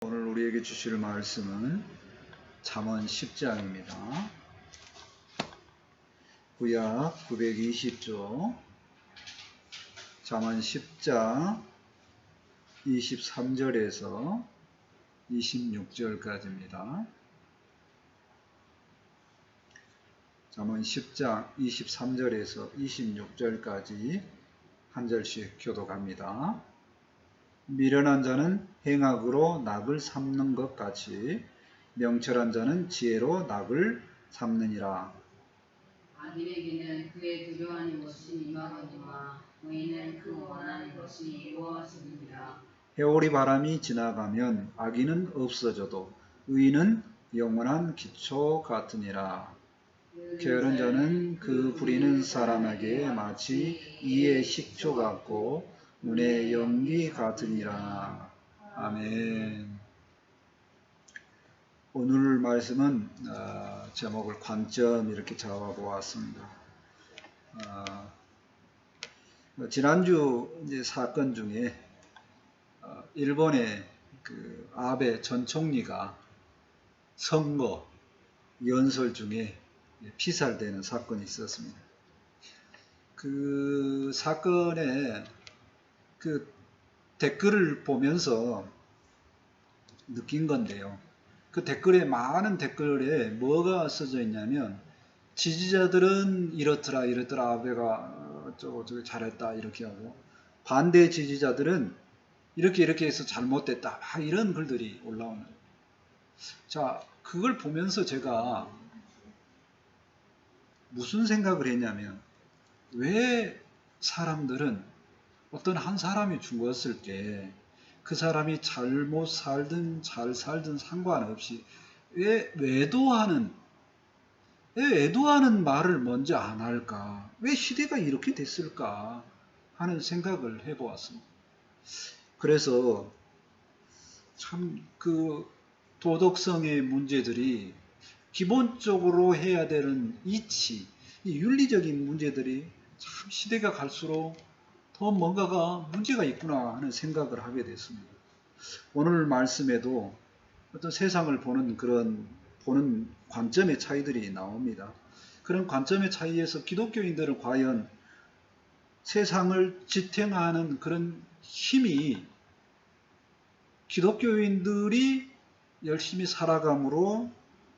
오늘 우리에게 주실 말씀은 잠언 10장입니다. 구약 920조 잠언 10장 23절에서 26절까지입니다. 잠언 10장 23절에서 26절까지 한 절씩 교독합니다. 미련한 자는 행악으로 낙을 삼는 것 같이 명철한 자는 지혜로 낙을 삼느니라. 악인에게는 그의 두려워하는 것이 임하거니와 의인은 그 원하는 것이 이루어지느니라. 해오리 바람이 지나가면 악인은 없어져도 의인은 영원한 기초 같으니라. 게으른 자는 그 부리는 사람에게 마치 이의 식초 같고 눈의 연기 같으니라. 아멘. 오늘 말씀은 제목을 관점 이렇게 잡아보았습니다. 지난주 이제 사건 중에 일본의 그 아베 전 총리가 선거 연설 중에 피살되는 사건이 있었습니다. 그 사건에 그 댓글을 보면서 느낀 건데요. 그 댓글에 많은 댓글에 뭐가 써져 있냐면 지지자들은 이렇더라 아베가 저거 잘했다 이렇게 하고 반대 지지자들은 이렇게 해서 잘못됐다 이런 글들이 올라오는. 자, 그걸 보면서 제가 무슨 생각을 했냐면 왜 사람들은 어떤 한 사람이 죽었을 때 그 사람이 잘못 살든 잘 살든 상관없이 왜 외도하는 말을 먼저 안 할까? 왜 시대가 이렇게 됐을까? 하는 생각을 해보았습니다. 그래서 참 그 도덕성의 문제들이 기본적으로 해야 되는 이치, 이 윤리적인 문제들이 참 시대가 갈수록 더 뭔가가 문제가 있구나 하는 생각을 하게 됐습니다. 오늘 말씀에도 어떤 세상을 보는 관점의 차이들이 나옵니다. 그런 관점의 차이에서 기독교인들은 과연 세상을 지탱하는 그런 힘이 기독교인들이 열심히 살아감으로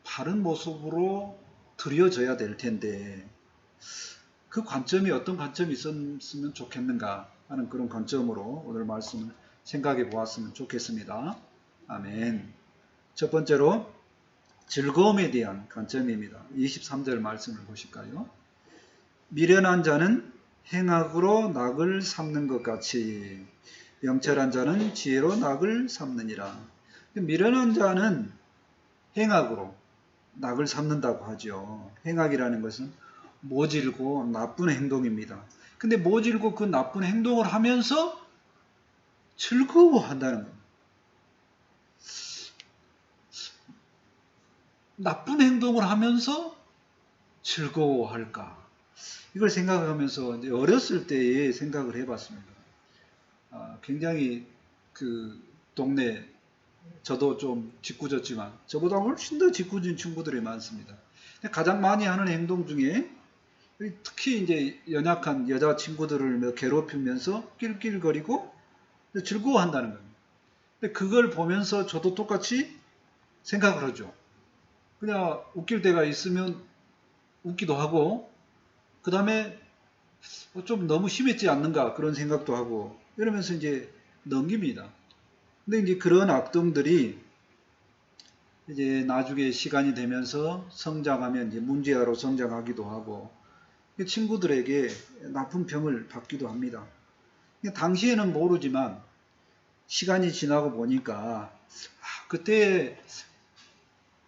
바른 모습으로 드려져야 될 텐데 그 관점이 어떤 관점이 있었으면 좋겠는가 하는 그런 관점으로 오늘 말씀을 생각해 보았으면 좋겠습니다. 아멘. 첫 번째로 즐거움에 대한 관점입니다. 23절 말씀을 보실까요? 미련한 자는 행악으로 낙을 삼는 것 같이 명철한 자는 지혜로 낙을 삼느니라. 미련한 자는 행악으로 낙을 삼는다고 하죠. 행악이라는 것은 모질고 나쁜 행동입니다. 근데 모질고 그 나쁜 행동을 하면서 즐거워한다는 겁니다. 나쁜 행동을 하면서 즐거워할까? 이걸 생각하면서 어렸을 때의 생각을 해봤습니다. 굉장히 그 동네 저도 좀 짓궂었지만 저보다 훨씬 더 짓궂은 친구들이 많습니다. 가장 많이 하는 행동 중에 특히 이제 연약한 여자 친구들을 괴롭히면서 낄낄거리고 즐거워한다는 겁니다. 근데 그걸 보면서 저도 똑같이 생각을 하죠. 그냥 웃길 때가 있으면 웃기도 하고, 그 다음에 좀 너무 심했지 않는가 그런 생각도 하고, 이러면서 이제 넘깁니다. 근데 이제 그런 악동들이 이제 나중에 시간이 되면서 성장하면 이제 문제아로 성장하기도 하고, 친구들에게 나쁜 병을 받기도 합니다. 당시에는 모르지만 시간이 지나고 보니까 그때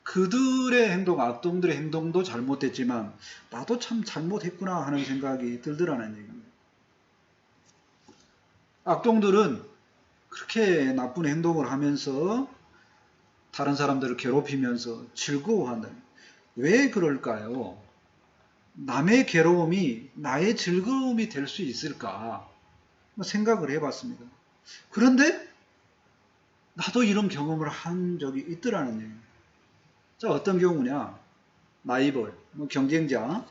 그들의 행동, 악동들의 행동도 잘못됐지만 나도 참 잘못했구나 하는 생각이 들더라는 얘기입니다. 악동들은 그렇게 나쁜 행동을 하면서 다른 사람들을 괴롭히면서 즐거워한다. 왜 그럴까요? 남의 괴로움이 나의 즐거움이 될 수 있을까 생각을 해봤습니다. 그런데 나도 이런 경험을 한 적이 있더라는 얘기예요. 자, 어떤 경우냐? 라이벌, 뭐 경쟁자,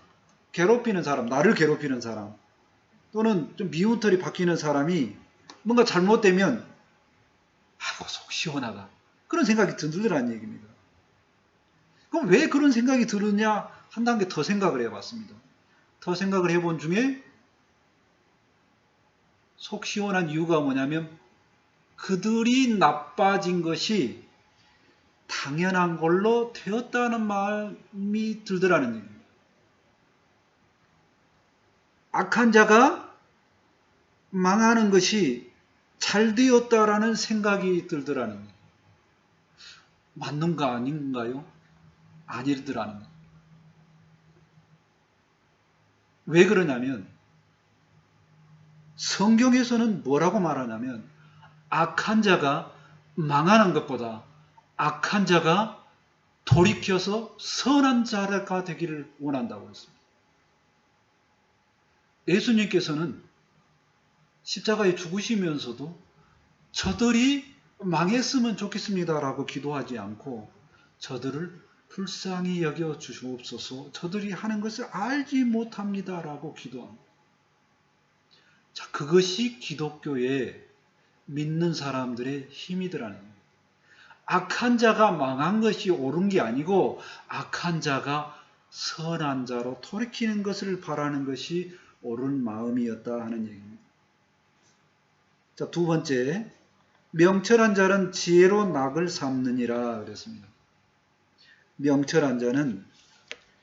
괴롭히는 사람, 나를 괴롭히는 사람, 또는 좀 미운 털이 박히는 사람이 뭔가 잘못되면 아이고 속 시원하다. 그런 생각이 들더라는 얘기입니다. 그럼 왜 그런 생각이 드느냐? 한 단계 더 생각을 해봤습니다. 더 생각을 해본 중에 속 시원한 이유가 뭐냐면 그들이 나빠진 것이 당연한 걸로 되었다는 마음이 들더라는 얘기입니다. 악한 자가 망하는 것이 잘 되었다라는 생각이 들더라는 거예요. 맞는가 아닌가요? 아니더라는 거예요. 왜 그러냐면 성경에서는 뭐라고 말하냐면 악한 자가 망하는 것보다 악한 자가 돌이켜서 선한 자가 되기를 원한다고 했습니다. 예수님께서는 십자가에 죽으시면서도 저들이 망했으면 좋겠습니다라고 기도하지 않고 저들을 불쌍히 여겨 주시옵소서, 저들이 하는 것을 알지 못합니다라고 기도합니다. 자, 그것이 기독교의 믿는 사람들의 힘이더라는 거예요. 악한 자가 망한 것이 옳은 게 아니고 악한 자가 선한 자로 돌이키는 것을 바라는 것이 옳은 마음이었다 하는 얘기입니다. 자, 두 번째, 명철한 자는 지혜로 낙을 삼느니라 그랬습니다. 명철한 자는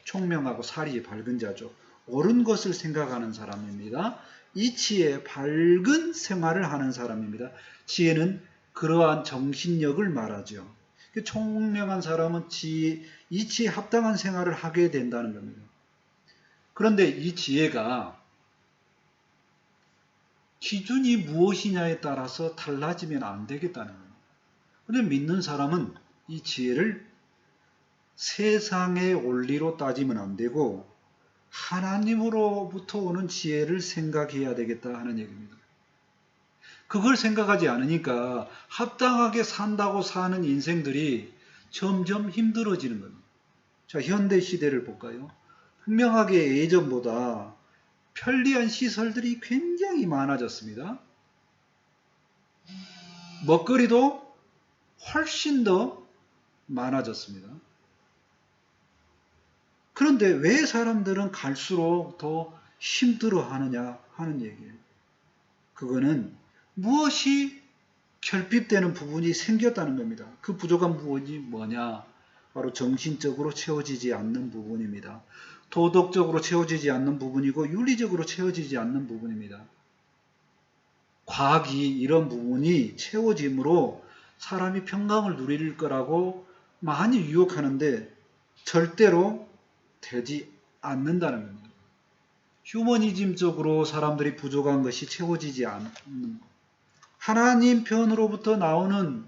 총명하고 살이 밝은 자죠. 옳은 것을 생각하는 사람입니다. 이치에 밝은 생활을 하는 사람입니다. 지혜는 그러한 정신력을 말하죠. 총명한 사람은 이치에 합당한 생활을 하게 된다는 겁니다. 그런데 이 지혜가 기준이 무엇이냐에 따라서 달라지면 안 되겠다는 거예요. 그런데 믿는 사람은 이 지혜를 세상의 원리로 따지면 안 되고 하나님으로부터 오는 지혜를 생각해야 되겠다 하는 얘기입니다. 그걸 생각하지 않으니까 합당하게 산다고 사는 인생들이 점점 힘들어지는 겁니다. 자, 현대 시대를 볼까요? 분명하게 예전보다 편리한 시설들이 굉장히 많아졌습니다. 먹거리도 훨씬 더 많아졌습니다. 그런데 왜 사람들은 갈수록 더 힘들어 하느냐 하는 얘기예요. 그거는 무엇이 결핍되는 부분이 생겼다는 겁니다. 그 부족한 부분이 뭐냐? 바로 정신적으로 채워지지 않는 부분입니다. 도덕적으로 채워지지 않는 부분이고 윤리적으로 채워지지 않는 부분입니다. 과학이 이런 부분이 채워짐으로 사람이 평강을 누릴 거라고 많이 유혹하는데 절대로 되지 않는다는 겁니다. 휴머니즘적으로 사람들이 부족한 것이 채워지지 않는 것. 하나님 편으로부터 나오는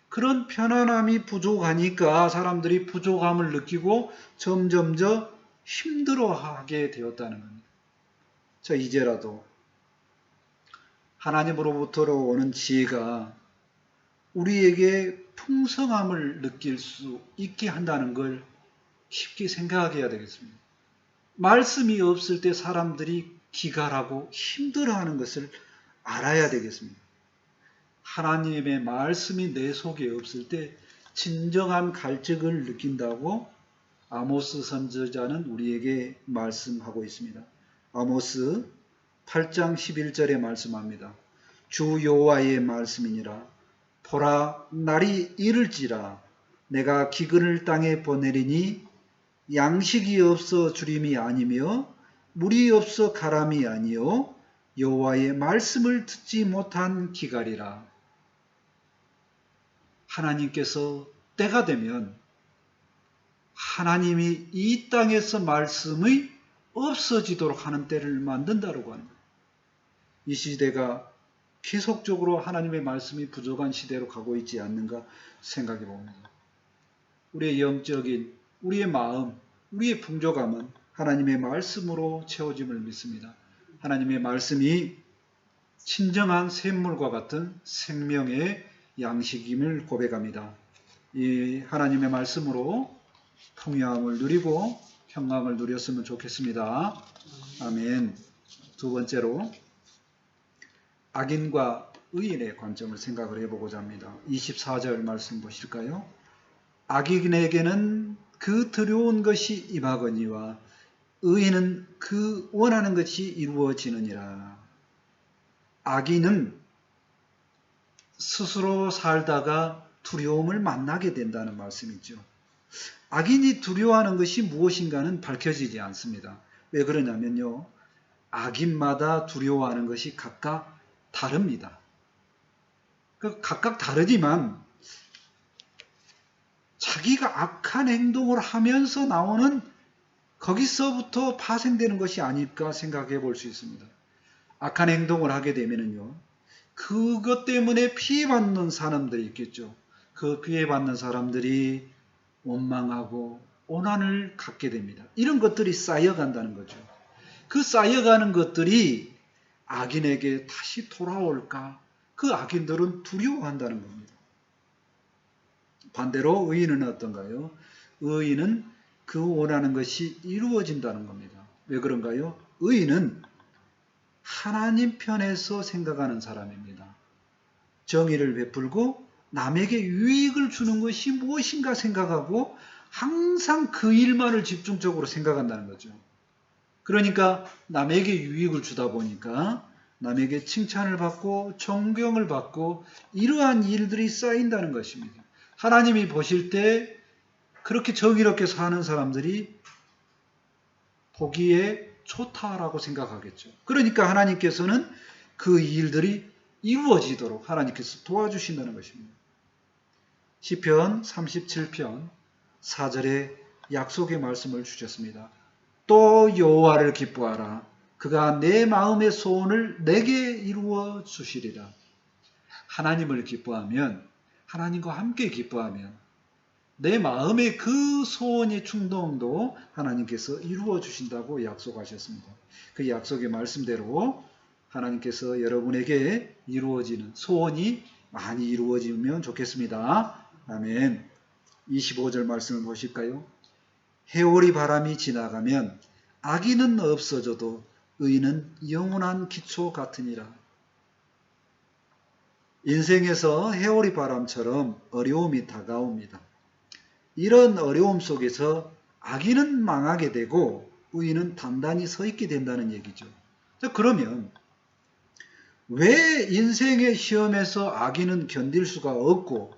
그런 편안함이 부족하니까 사람들이 부족함을 느끼고 점점 더 힘들어하게 되었다는 겁니다. 자, 이제라도 하나님으로부터 오는 지혜가 우리에게 풍성함을 느낄 수 있게 한다는 걸 깊게 생각해야 되겠습니다. 말씀이 없을 때 사람들이 기갈하고 힘들어하는 것을 알아야 되겠습니다. 하나님의 말씀이 내 속에 없을 때 진정한 갈증을 느낀다고 아모스 선지자는 우리에게 말씀하고 있습니다. 아모스 8장 11절에 말씀합니다. 주 여호와의 말씀이니라. 보라, 날이 이를지라. 내가 기근을 땅에 보내리니 양식이 없어 주림이 아니며 물이 없어 가람이 아니요 여호와의 말씀을 듣지 못한 기갈이라. 하나님께서 때가 되면 하나님이 이 땅에서 말씀이 없어지도록 하는 때를 만든다고 합니다. 이 시대가 계속적으로 하나님의 말씀이 부족한 시대로 가고 있지 않는가 생각해 봅니다. 우리의 영적인, 우리의 마음, 우리의 풍족함은 하나님의 말씀으로 채워짐을 믿습니다. 하나님의 말씀이 진정한 샘물과 같은 생명의 양식임을 고백합니다. 이 하나님의 말씀으로 풍요함을 누리고 평강을 누렸으면 좋겠습니다. 아멘. 두 번째로 악인과 의인의 관점을 생각을 해보고자 합니다. 24절 말씀 보실까요? 악인에게는 그 두려운 것이 임하거니와 의인은 그 원하는 것이 이루어지느니라. 악인은 스스로 살다가 두려움을 만나게 된다는 말씀이죠. 악인이 두려워하는 것이 무엇인가는 밝혀지지 않습니다. 왜 그러냐면요. 악인마다 두려워하는 것이 각각 다릅니다. 각각 다르지만 자기가 악한 행동을 하면서 나오는 거기서부터 파생되는 것이 아닐까 생각해 볼 수 있습니다. 악한 행동을 하게 되면요. 그것 때문에 피해받는 사람들이 있겠죠. 그 피해받는 사람들이 원망하고 오난을 갖게 됩니다. 이런 것들이 쌓여간다는 거죠. 그 쌓여가는 것들이 악인에게 다시 돌아올까? 그 악인들은 두려워한다는 겁니다. 반대로 의인은 어떤가요? 의인은 그 원하는 것이 이루어진다는 겁니다. 왜 그런가요? 의인은 하나님 편에서 생각하는 사람입니다. 정의를 베풀고 남에게 유익을 주는 것이 무엇인가 생각하고 항상 그 일만을 집중적으로 생각한다는 거죠. 그러니까 남에게 유익을 주다 보니까 남에게 칭찬을 받고 존경을 받고 이러한 일들이 쌓인다는 것입니다. 하나님이 보실 때 그렇게 정의롭게 사는 사람들이 보기에 좋다라고 생각하겠죠. 그러니까 하나님께서는 그 일들이 이루어지도록 하나님께서 도와주신다는 것입니다. 시편 37편 4절에 약속의 말씀을 주셨습니다. 또 여호와를 기뻐하라. 그가 내 마음의 소원을 내게 이루어 주시리라. 하나님을 기뻐하면, 하나님과 함께 기뻐하면 내 마음의 그 소원의 충동도 하나님께서 이루어 주신다고 약속하셨습니다. 그 약속의 말씀대로 하나님께서 여러분에게 이루어지는 소원이 많이 이루어지면 좋겠습니다. 아멘. 25절 말씀을 보실까요? 해오리 바람이 지나가면 악인은 없어져도 의인은 영원한 기초 같으니라. 인생에서 해오리 바람처럼 어려움이 다가옵니다. 이런 어려움 속에서 악인은 망하게 되고 의인은 단단히 서 있게 된다는 얘기죠. 그러면 왜 인생의 시험에서 악인은 견딜 수가 없고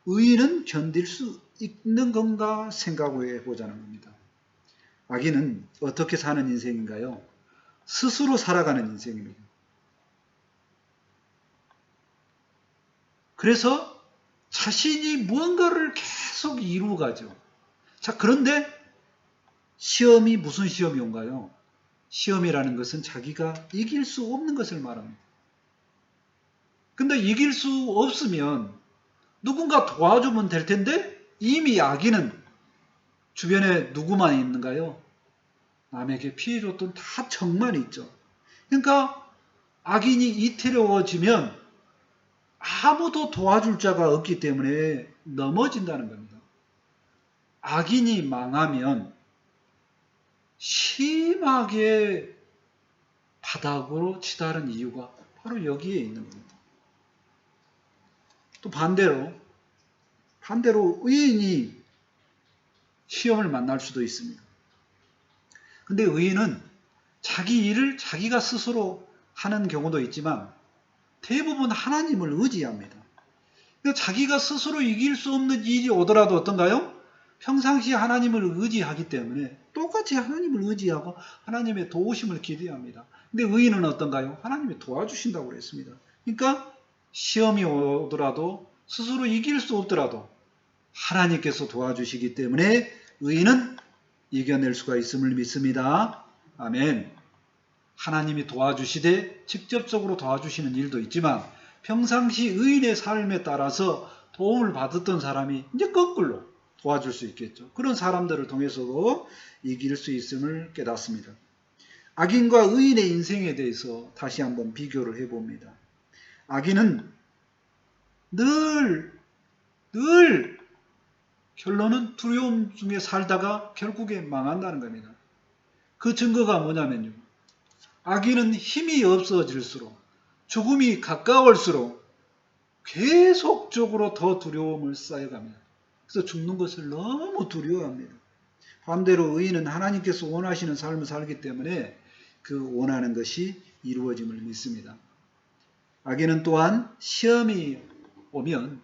의인은 견딜 수 있는 건가 생각해 보자는 겁니다. 악인은 어떻게 사는 인생인가요? 스스로 살아가는 인생입니다. 그래서 자신이 무언가를 계속 이루어가죠. 자, 그런데 시험이 무슨 시험이 온가요? 시험이라는 것은 자기가 이길 수 없는 것을 말합니다. 근데 이길 수 없으면 누군가 도와주면 될 텐데 이미 악인은 주변에 누구만 있는가요? 남에게 피해 줬던 다 적만 있죠. 그러니까 악인이 이태로워지면 아무도 도와줄 자가 없기 때문에 넘어진다는 겁니다. 악인이 망하면 심하게 바닥으로 치달은 이유가 바로 여기에 있는 겁니다. 또 반대로 의인이 시험을 만날 수도 있습니다. 근데 의인은 자기 일을 자기가 스스로 하는 경우도 있지만 대부분 하나님을 의지합니다. 자기가 스스로 이길 수 없는 일이 오더라도 어떤가요? 평상시에 하나님을 의지하기 때문에 똑같이 하나님을 의지하고 하나님의 도우심을 기대합니다. 근데 의인은 어떤가요? 하나님이 도와주신다고 그랬습니다. 그러니까 시험이 오더라도 스스로 이길 수 없더라도 하나님께서 도와주시기 때문에 의인은 이겨낼 수가 있음을 믿습니다. 아멘. 하나님이 도와주시되 직접적으로 도와주시는 일도 있지만 평상시 의인의 삶에 따라서 도움을 받았던 사람이 이제 거꾸로 도와줄 수 있겠죠. 그런 사람들을 통해서도 이길 수 있음을 깨닫습니다. 악인과 의인의 인생에 대해서 다시 한번 비교를 해봅니다. 악인은 늘 결론은 두려움 중에 살다가 결국에 망한다는 겁니다. 그 증거가 뭐냐면요. 악인은 힘이 없어질수록 죽음이 가까울수록 계속적으로 더 두려움을 쌓여갑니다. 그래서 죽는 것을 너무 두려워합니다. 반대로 의인은 하나님께서 원하시는 삶을 살기 때문에 그 원하는 것이 이루어짐을 믿습니다. 악인은 또한 시험이 오면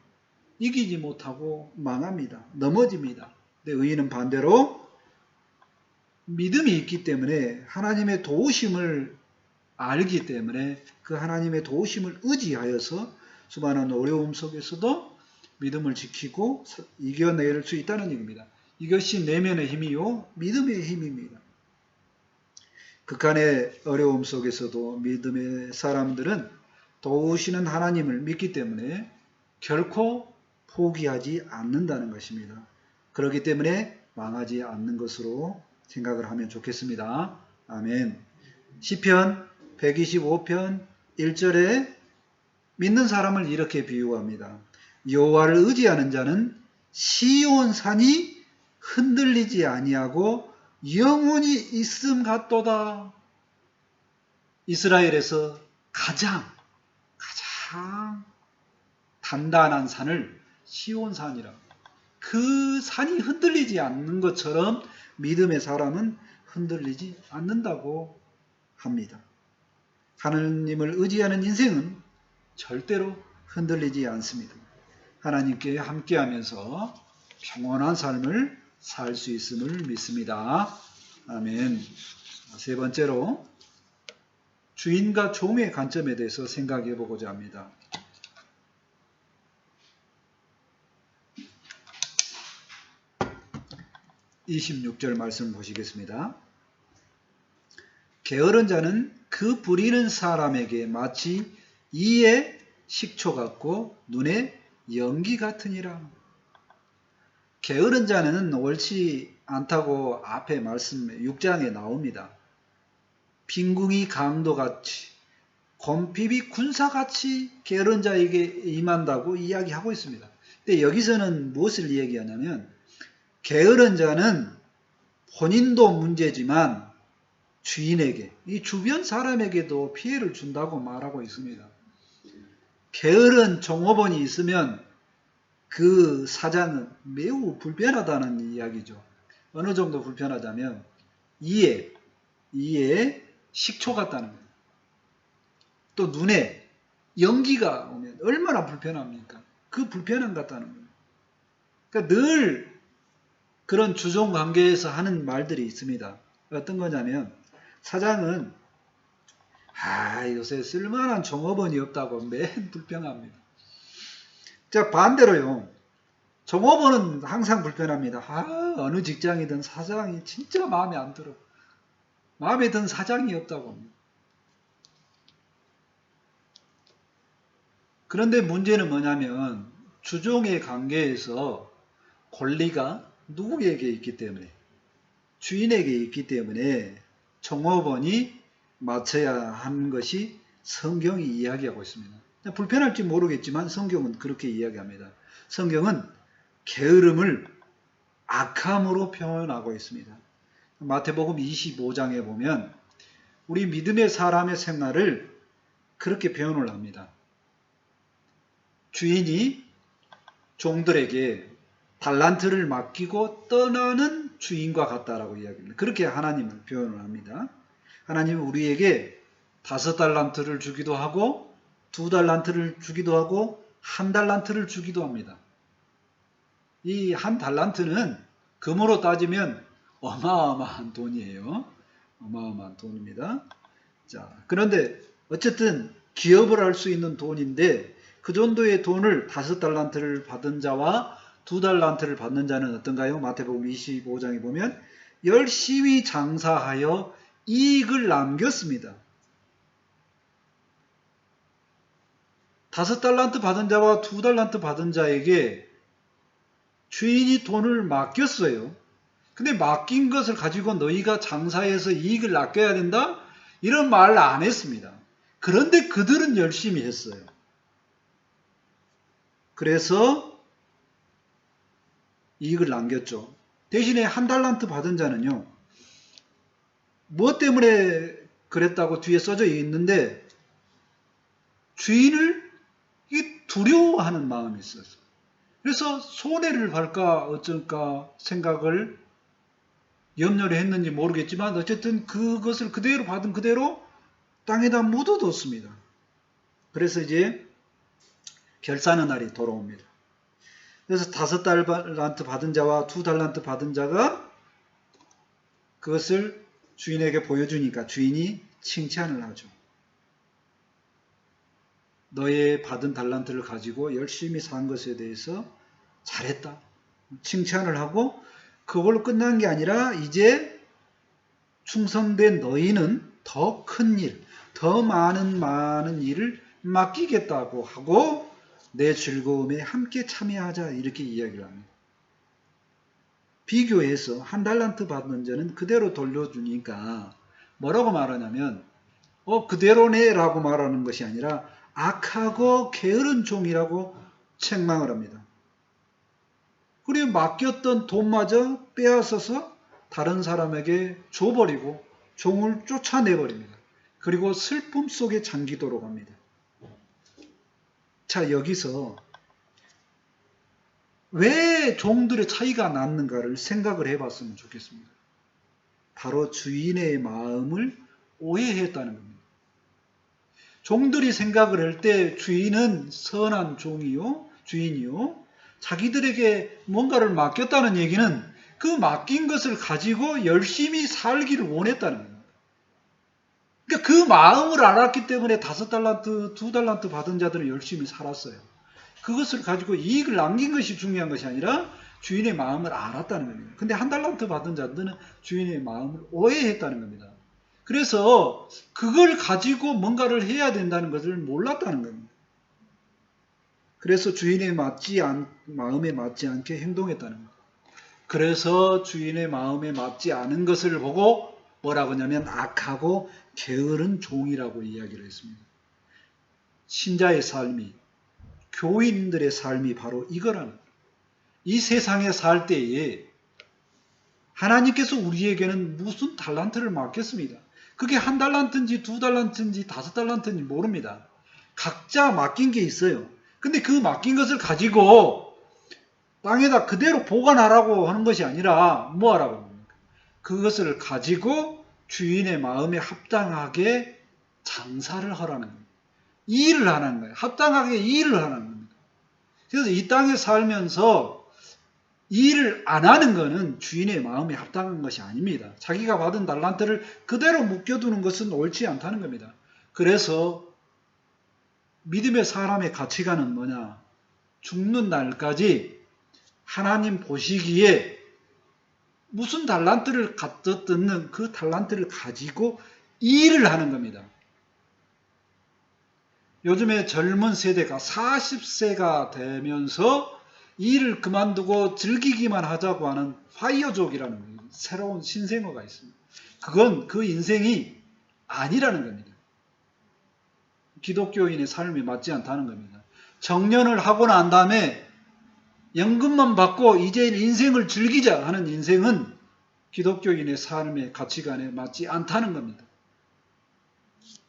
이기지 못하고 망합니다. 넘어집니다. 근데 의인은 반대로 믿음이 있기 때문에 하나님의 도우심을 알기 때문에 그 하나님의 도우심을 의지하여서 수많은 어려움 속에서도 믿음을 지키고 이겨낼 수 있다는 얘기입니다. 이것이 내면의 힘이요 믿음의 힘입니다. 극한의 어려움 속에서도 믿음의 사람들은 도우시는 하나님을 믿기 때문에 결코 포기하지 않는다는 것입니다. 그렇기 때문에 망하지 않는 것으로 생각을 하면 좋겠습니다. 아멘. 시편 125편 1절에 믿는 사람을 이렇게 비유합니다. 여호와를 의지하는 자는 시온 산이 흔들리지 아니하고 영원히 있음 같도다. 이스라엘에서 가장 단단한 산을 시온산이라고. 그 산이 흔들리지 않는 것처럼 믿음의 사람은 흔들리지 않는다고 합니다. 하나님을 의지하는 인생은 절대로 흔들리지 않습니다. 하나님께 함께하면서 평온한 삶을 살 수 있음을 믿습니다. 아멘. 세 번째로 주인과 종의 관점에 대해서 생각해 보고자 합니다. (26절) 말씀 보시겠습니다. 게으른 자는 그 부리는 사람에게 마치 이의 식초 같고 눈에 연기 같으니라. 게으른 자는 옳지 않다고 앞에 말씀 6장에 나옵니다. 빈궁이 강도같이 곰핍이 군사같이 게으른 자에게 임한다고 이야기하고 있습니다. 근데 여기서는 무엇을 얘기하냐면 게으른 자는 본인도 문제지만 주인에게, 이 주변 사람에게도 피해를 준다고 말하고 있습니다. 게으른 종업원이 있으면 그 사장은 매우 불편하다는 이야기죠. 어느 정도 불편하자면 이에 식초 같다는 거예요. 또 눈에 연기가 오면 얼마나 불편합니까? 그 불편함 같다는 거예요. 그러니까 늘 그런 주종 관계에서 하는 말들이 있습니다. 어떤 거냐면 사장은 요새 쓸만한 종업원이 없다고 맨 불평합니다. 자, 반대로요. 종업원은 항상 불편합니다. 어느 직장이든 사장이 진짜 마음에 안 들어. 마음에 든 사장이 없다고 합니다. 그런데 문제는 뭐냐면 주종의 관계에서 권리가 누구에게 있기 때문에, 주인에게 있기 때문에 종업원이 맞춰야 하는 것이 성경이 이야기하고 있습니다. 불편할지 모르겠지만 성경은 그렇게 이야기합니다. 성경은 게으름을 악함으로 표현하고 있습니다. 마태복음 25장에 보면 우리 믿음의 사람의 생활을 그렇게 표현을 합니다. 주인이 종들에게 달란트를 맡기고 떠나는 주인과 같다라고 이야기합니다. 그렇게 하나님을 표현을 합니다. 하나님은 우리에게 5달란트를 주기도 하고 2달란트를 주기도 하고 1달란트를 주기도 합니다. 이 1달란트는 금으로 따지면 어마어마한 돈이에요. 어마어마한 돈입니다. 자, 그런데 어쨌든 기업을 할 수 있는 돈인데 그 정도의 돈을 5달란트를 받은 자와 2달란트를 받는 자는 어떤가요? 마태복음 25장에 보면 열심히 장사하여 이익을 남겼습니다. 5달란트 받은 자와 2달란트 받은 자에게 주인이 돈을 맡겼어요. 근데 맡긴 것을 가지고 너희가 장사해서 이익을 남겨야 된다? 이런 말을 안 했습니다. 그런데 그들은 열심히 했어요. 그래서 이익을 남겼죠. 대신에 한 달란트 받은 자는요. 뭐 때문에 그랬다고 뒤에 써져 있는데 주인을 두려워하는 마음이 있었어요. 그래서 손해를 볼까 어쩔까 생각을 염려를 했는지 모르겠지만 어쨌든 그것을 그대로 받은 그대로 땅에다 묻어뒀습니다. 그래서 이제 결산의 날이 돌아옵니다. 그래서 5달란트 받은 자와 2달란트 받은 자가 그것을 주인에게 보여주니까 주인이 칭찬을 하죠. 너의 받은 달란트를 가지고 열심히 산 것에 대해서 잘했다. 칭찬을 하고 그걸로 끝난 게 아니라 이제 충성된 너희는 더 큰 일, 더 많은 일을 맡기겠다고 하고 내 즐거움에 함께 참여하자 이렇게 이야기를 합니다. 비교해서 한 달란트 받은 자는 그대로 돌려주니까 뭐라고 말하냐면 그대로네 라고 말하는 것이 아니라 악하고 게으른 종이라고 책망을 합니다. 그리고 맡겼던 돈마저 빼앗아서 다른 사람에게 줘버리고 종을 쫓아내버립니다. 그리고 슬픔 속에 잠기도록 합니다. 자, 여기서 왜 종들의 차이가 났는가를 생각을 해봤으면 좋겠습니다. 바로 주인의 마음을 오해했다는 겁니다. 종들이 생각을 할 때 주인은 선한 주인이요. 자기들에게 뭔가를 맡겼다는 얘기는 그 맡긴 것을 가지고 열심히 살기를 원했다는 겁니다. 그러니까 그 마음을 알았기 때문에 5달란트, 2달란트 받은 자들은 열심히 살았어요. 그것을 가지고 이익을 남긴 것이 중요한 것이 아니라 주인의 마음을 알았다는 겁니다. 근데 1달란트 받은 자들은 주인의 마음을 오해했다는 겁니다. 그래서 그걸 가지고 뭔가를 해야 된다는 것을 몰랐다는 겁니다. 그래서 주인의 마음에 맞지 않게 행동했다는 겁니다. 그래서 주인의 마음에 맞지 않은 것을 보고 뭐라고 하냐면 악하고 게으른 종이라고 이야기를 했습니다. 신자의 삶이, 교인들의 삶이 바로 이거라는 거예요. 이 세상에 살 때에 하나님께서 우리에게는 무슨 달란트를 맡겼습니다. 그게 1달란트인지 2달란트인지 5달란트인지 모릅니다. 각자 맡긴 게 있어요. 근데 그 맡긴 것을 가지고 땅에다 그대로 보관하라고 하는 것이 아니라 뭐 하라고 합니까? 그것을 가지고 주인의 마음에 합당하게 장사를 하라는 거예요. 일을 하는 거예요. 합당하게 일을 하는 겁니다. 그래서 이 땅에 살면서 일을 안 하는 것은 주인의 마음에 합당한 것이 아닙니다. 자기가 받은 달란트를 그대로 묶여두는 것은 옳지 않다는 겁니다. 그래서 믿음의 사람의 가치관은 뭐냐? 죽는 날까지 하나님 보시기에 무슨 달란트를 갖졌든 그 달란트를 가지고 일을 하는 겁니다. 요즘에 젊은 세대가 40세가 되면서 일을 그만두고 즐기기만 하자고 하는 파이어족이라는 새로운 신생어가 있습니다. 그건 그 인생이 아니라는 겁니다. 기독교인의 삶이 맞지 않다는 겁니다. 정년을 하고 난 다음에 연금만 받고 이제 인생을 즐기자 하는 인생은 기독교인의 삶의 가치관에 맞지 않다는 겁니다.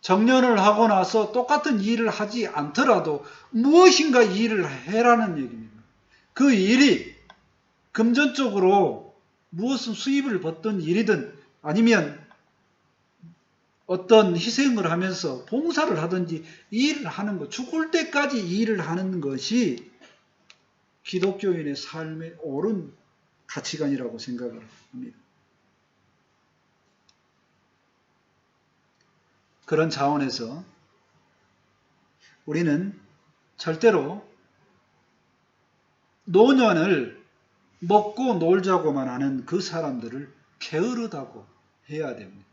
정년을 하고 나서 똑같은 일을 하지 않더라도 무엇인가 일을 해라는 얘기입니다. 그 일이 금전적으로 무엇은 수입을 받던 일이든 아니면 어떤 희생을 하면서 봉사를 하든지 일을 하는 것, 죽을 때까지 일을 하는 것이 기독교인의 삶의 옳은 가치관이라고 생각을 합니다. 그런 차원에서 우리는 절대로 노년을 먹고 놀자고만 하는 그 사람들을 게으르다고 해야 됩니다.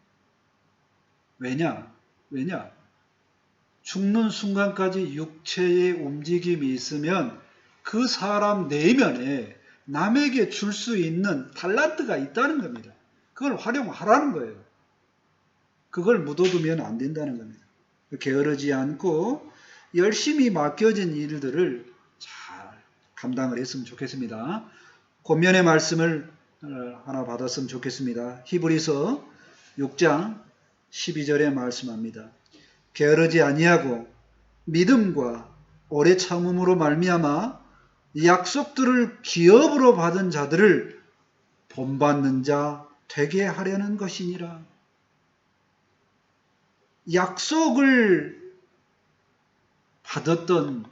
왜냐? 죽는 순간까지 육체의 움직임이 있으면 그 사람 내면에 남에게 줄 수 있는 달란트가 있다는 겁니다. 그걸 활용하라는 거예요. 그걸 묻어두면 안 된다는 겁니다. 게으르지 않고 열심히 맡겨진 일들을 잘 감당을 했으면 좋겠습니다. 권면의 말씀을 하나 받았으면 좋겠습니다. 히브리서 6장 12절에 말씀합니다. 게으르지 아니하고 믿음과 오래 참음으로 말미암아 약속들을 기업으로 받은 자들을 본받는 자 되게 하려는 것이니라. 약속을 받았던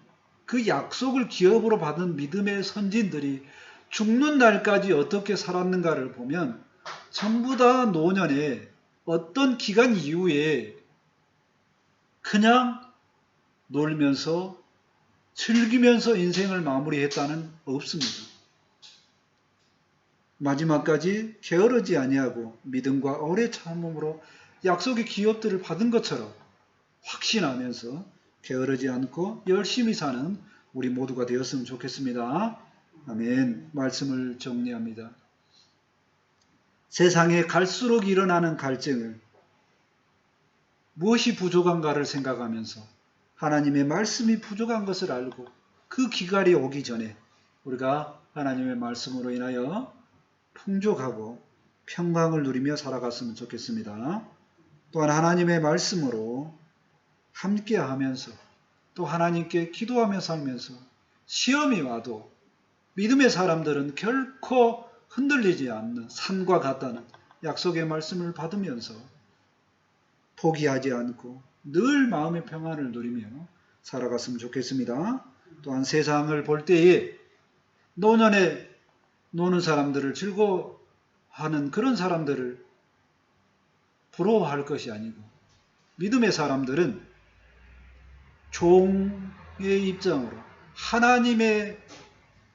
그 약속을 기업으로 받은 믿음의 선진들이 죽는 날까지 어떻게 살았는가를 보면 전부 다 노년에 어떤 기간 이후에 그냥 놀면서 즐기면서 인생을 마무리했다는 없습니다. 마지막까지 게으르지 아니하고 믿음과 오래 참음으로 약속의 기업들을 받은 것처럼 확신하면서 게으르지 않고 열심히 사는 우리 모두가 되었으면 좋겠습니다. 아멘. 말씀을 정리합니다. 세상에 갈수록 일어나는 갈증을 무엇이 부족한가를 생각하면서 하나님의 말씀이 부족한 것을 알고 그 기갈이 오기 전에 우리가 하나님의 말씀으로 인하여 풍족하고 평강을 누리며 살아갔으면 좋겠습니다. 또한 하나님의 말씀으로 함께 하면서 또 하나님께 기도하며 살면서 시험이 와도 믿음의 사람들은 결코 흔들리지 않는 산과 같다는 약속의 말씀을 받으면서 포기하지 않고 늘 마음의 평안을 누리며 살아갔으면 좋겠습니다. 또한 세상을 볼 때에 노년에 노는 사람들을 즐거워하는 그런 사람들을 부러워할 것이 아니고 믿음의 사람들은 종의 입장으로 하나님의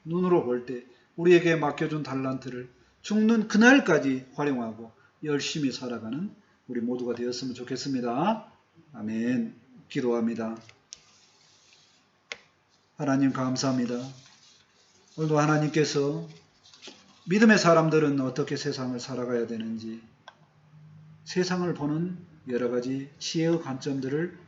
눈으로 볼 때 우리에게 맡겨준 달란트를 죽는 그날까지 활용하고 열심히 살아가는 우리 모두가 되었으면 좋겠습니다. 아멘. 기도합니다. 하나님 감사합니다. 오늘도 하나님께서 믿음의 사람들은 어떻게 세상을 살아가야 되는지 세상을 보는 여러 가지 지혜의 관점들을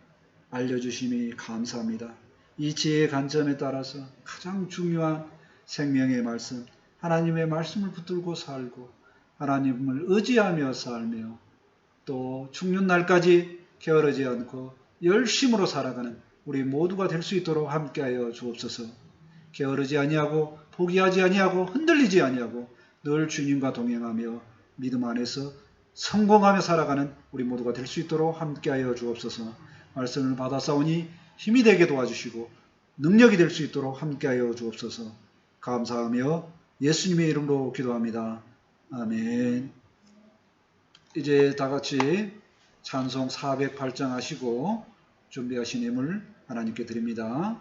알려주심이 감사합니다. 이 지혜의 관점에 따라서 가장 중요한 생명의 말씀, 하나님의 말씀을 붙들고 살고 하나님을 의지하며 살며 또 죽는 날까지 게으르지 않고 열심으로 살아가는 우리 모두가 될 수 있도록 함께하여 주옵소서. 게으르지 아니하고 포기하지 아니하고 흔들리지 아니하고 늘 주님과 동행하며 믿음 안에서 성공하며 살아가는 우리 모두가 될 수 있도록 함께하여 주옵소서. 말씀을 받아싸우니 힘이 되게 도와주시고 능력이 될 수 있도록 함께하여 주옵소서. 감사하며 예수님의 이름으로 기도합니다. 아멘. 이제 다같이 찬송 408장 하시고 준비하신 예물 하나님께 드립니다.